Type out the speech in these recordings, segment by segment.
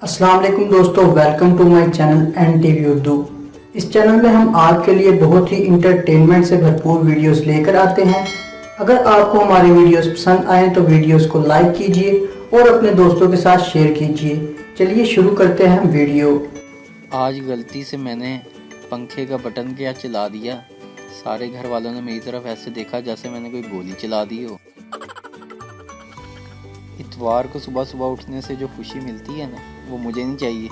अस्सलाम वालेकुम दोस्तों, welcome to my channel N TV Urdu. इस चैनल में हम आपके लिए बहुत ही इंटरटेनमेंट से भरपूर वीडियोस लेकर आते हैं। अगर आपको हमारी वीडियोस पसंद आए तो वीडियोस को लाइक कीजिए और अपने दोस्तों के साथ शेयर कीजिए। चलिए शुरू करते हैं वीडियो। आज गलती से मैंने पंखे का बटन क्या चला दिया। सारे घर वालों ने मेरी तरफ ऐसे देखा जैसे मैंने कोई गोली चला दी हो। इतवार को सुबह सुबह उठने से जो खुशी मिलती है ना, वो मुझे नहीं चाहिए।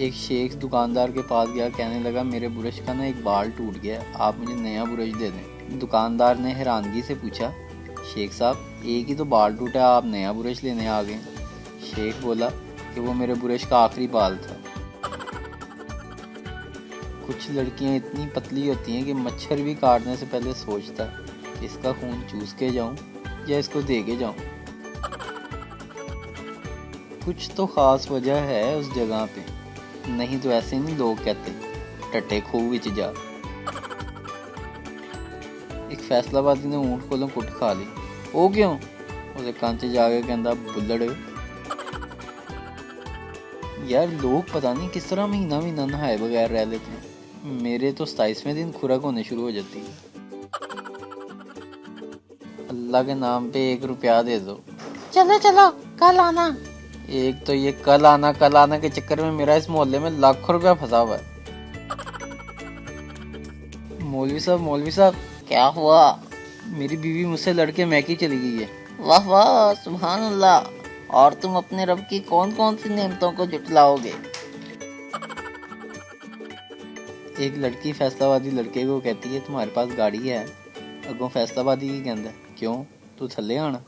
एक शेख दुकानदार के पास गया, कहने लगा मेरे ब्रश का ना एक बाल टूट गया, आप मुझे नया ब्रश दे दें। दुकानदार ने हैरानगी से पूछा, शेख साहब एक ही तो बाल टूटा, आप नया ब्रश लेने आ गए। शेख बोला कि वो मेरे ब्रश का आखिरी बाल था। कुछ लड़कियां इतनी पतली होती हैं कि मच्छर भी काटने से पहले सोचता है कि इसका खून चूस के जाऊं या इसको दे के जाऊं। कुछ तो खास वजह है उस जगह पे, नहीं तो ऐसे नहीं लोग कहते टट्टे खूह विच जा। एक फैसलाबादी ने ऊंट कोलों कुट खा ली। वो क्यों? उसे कंच जाके कहंदा बुल्लड़। यार लोग पता नहीं किस तरह महीना महीना नहाए बगैर रह लेते हैं। मेरे तो 27वें दिन खुराक होने शुरू हो जाती है। अल्लाह के नाम पे 1 रुपया दे दो। चलो चलो कल आना। एक तो ये कल आना के चक्कर में मेरा इस मोहल्ले में लाखों रुपया फंसा हुआ है। मौलवी साहब क्या हुआ? मेरी बीवी मुझसे लड़के मैकी चली गई है। वाह वाह सुभान अल्लाह। और तुम अपने रब की कौन कौन सी नेमतों को जुटलाओगे? एक लड़की फैसलाबादी लड़के को कहती है तुम्हारे पास गाड़ी है। अगों फैसलाबादी की कहंदा क्यों तू थल्ले आना।